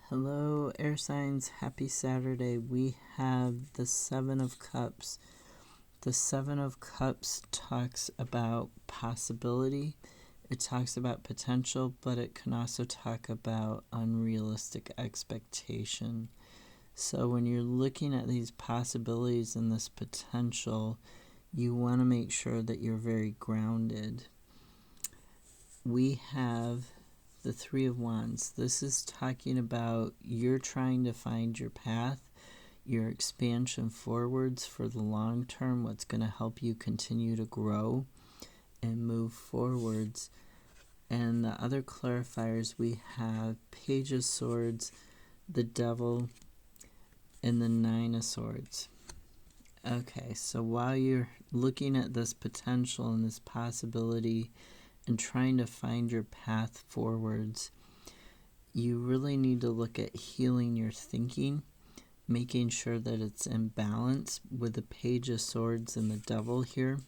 Hello, air signs. Happy Saturday. We have the Seven of Cups. The Seven of Cups talks about possibility. It talks about potential, but it can also talk about unrealistic expectation. So when you're looking at these possibilities and this potential, you want to make sure that you're very grounded. We have the Three of Wands. This is talking about you're trying to find your path, your expansion forwards for the long term, what's going to help you continue to grow and move forwards. And the other clarifiers, we have Page of Swords, the Devil, and the Nine of Swords. Okay, so while you're looking at this potential and this possibility and trying to find your path forwards, you really need to look at healing your thinking, making sure that it's in balance with the Page of Swords and the Devil here.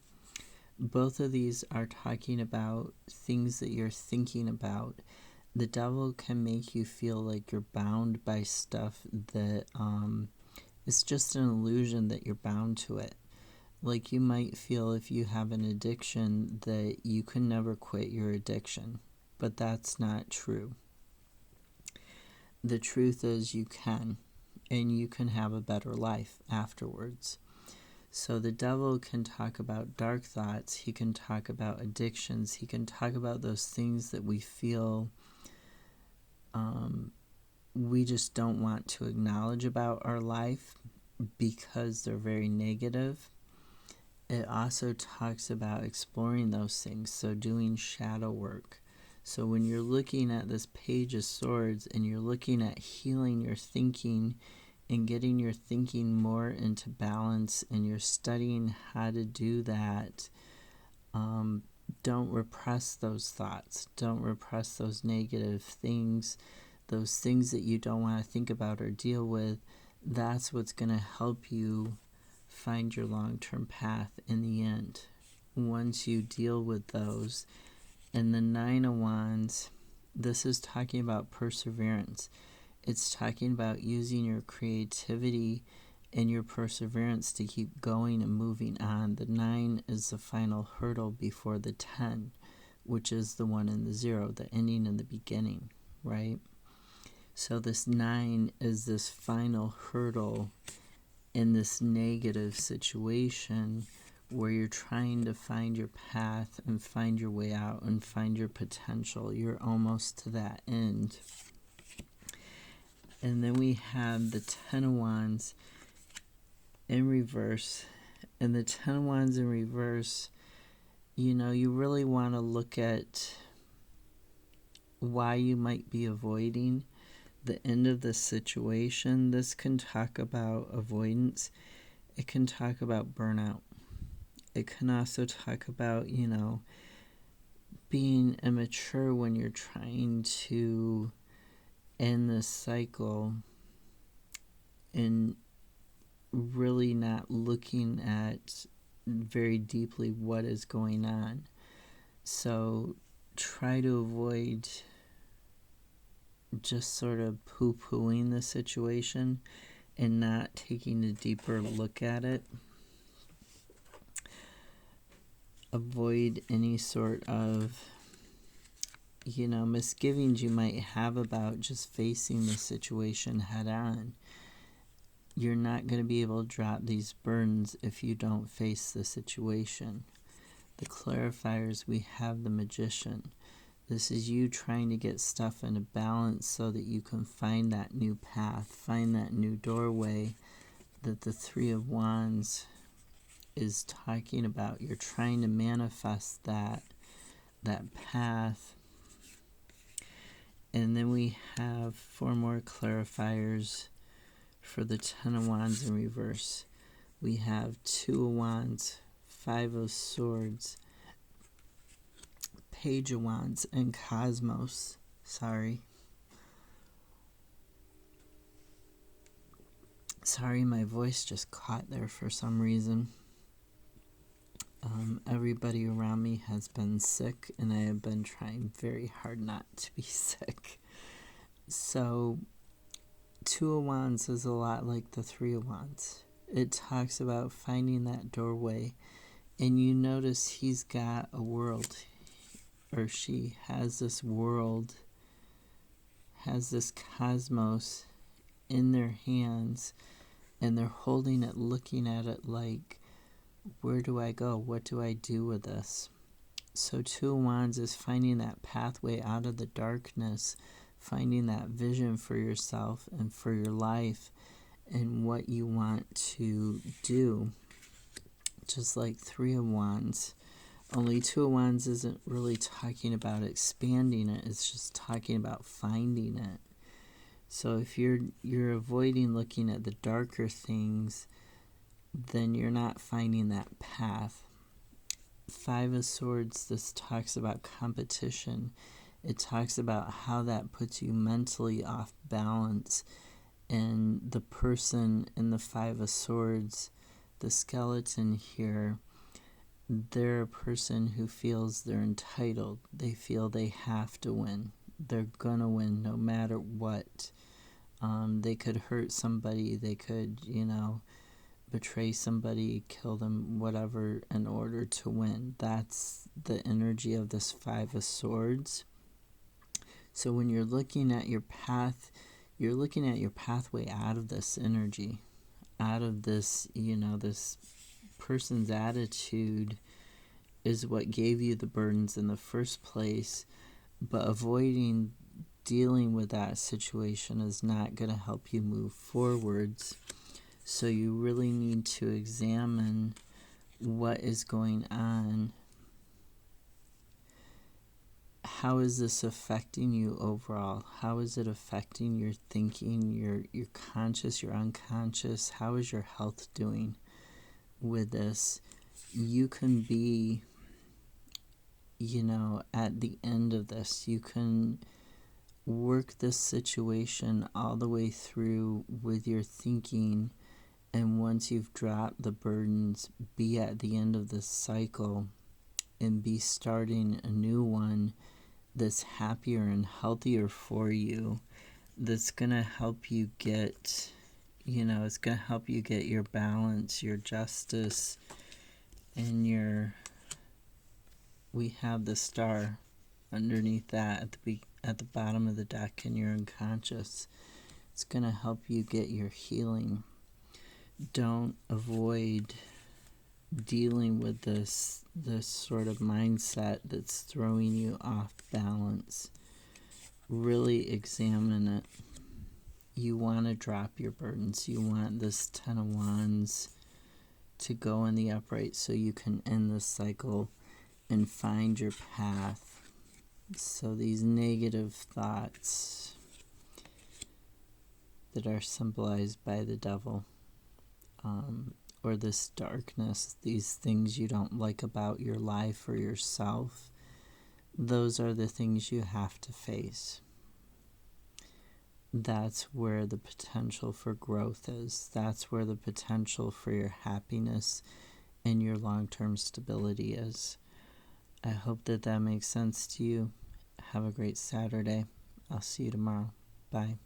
Both of these are talking about things that you're thinking about. The Devil can make you feel like you're bound by stuff that it's just an illusion that you're bound to it. Like you might feel if you have an addiction that you can never quit your addiction, but that's not true. The truth is you can, and you can have a better life afterwards. So the Devil can talk about dark thoughts, he can talk about addictions, he can talk about those things that we feel we just don't want to acknowledge about our life because they're very negative. It also talks about exploring those things, so doing shadow work. So when you're looking at this Page of Swords and you're looking at healing your thinking and getting your thinking more into balance and you're studying how to do that, don't repress those thoughts. Don't repress those negative things, those things that you don't want to think about or deal with. That's what's going to help you find your long-term path in the end once you deal with those. And the Nine of Wands, this is talking about perseverance. It's talking about using your creativity and your perseverance to keep going and moving on. The 9 is the final hurdle before the 10, which is the 1 and the 0, the ending and the beginning, right? So this 9 is this final hurdle in this negative situation where you're trying to find your path and find your way out and find your potential. You're almost to that end. And then we have the Ten of Wands in reverse. And the Ten of Wands in reverse, you really want to look at why you might be avoiding the end of the situation. This can talk about avoidance. It can talk about burnout. It can also talk about, being immature when you're trying to end this cycle and really not looking at very deeply what is going on. So try to avoid just sort of poo-pooing the situation and not taking a deeper look at it. Avoid any sort of misgivings you might have about just facing the situation head on. You're not going to be able to drop these burdens if you don't face the situation. The clarifiers, we have the Magician. This is you trying to get stuff into balance so that you can find that new path, find that new doorway that the Three of Wands is talking about. You're trying to manifest that path. And then we have 4 more clarifiers for the Ten of Wands in reverse. We have 2 of Wands, 5 of Swords, Page of Wands, and Cosmos. Sorry, my voice just caught there for some reason. Everybody around me has been sick, and I have been trying very hard not to be sick. So Two of Wands is a lot like the Three of Wands. It talks about finding that doorway, and you notice he's got a world, or she has this world, has this cosmos in their hands, and they're holding it, looking at it like, where do I go? What do I do with this? So Two of Wands is finding that pathway out of the darkness, finding that vision for yourself and for your life and what you want to do. Just like Three of Wands. Only Two of Wands isn't really talking about expanding it, it's just talking about finding it. So if you're avoiding looking at the darker things, then you're not finding that path. Five of Swords, this talks about competition. It talks about how that puts you mentally off balance. And the person in the Five of Swords, the skeleton here, they're a person who feels they're entitled. They feel they have to win. They're gonna win no matter what. They could hurt somebody. They could, betray somebody, kill them, whatever, in order to win. That's the energy of this Five of Swords. So when you're looking at your path, you're looking at your pathway out of this energy, out of this, this person's attitude is what gave you the burdens in the first place, but avoiding dealing with that situation is not going to help you move forwards. So you really need to examine what is going on. How is this affecting you overall? How is it affecting your thinking, your conscious, your unconscious? How is your health doing with this? You can be, at the end of this, you can work this situation all the way through with your thinking, and once you've dropped the burdens, be at the end of this cycle and be starting a new one that's happier and healthier for you, that's going to help you get, it's going to help you get your balance, your justice, and we have the star underneath that at the bottom of the deck, and your unconscious. It's going to help you get your healing. Don't avoid dealing with this sort of mindset that's throwing you off balance. Really examine it. You want to drop your burdens. You want this Ten of Wands to go in the upright so you can end this cycle and find your path. So these negative thoughts that are symbolized by the devil, or this darkness, these things you don't like about your life or yourself, those are the things you have to face. That's where the potential for growth is. That's where the potential for your happiness and your long-term stability is. I hope that makes sense to you. Have a great Saturday. I'll see you tomorrow. Bye.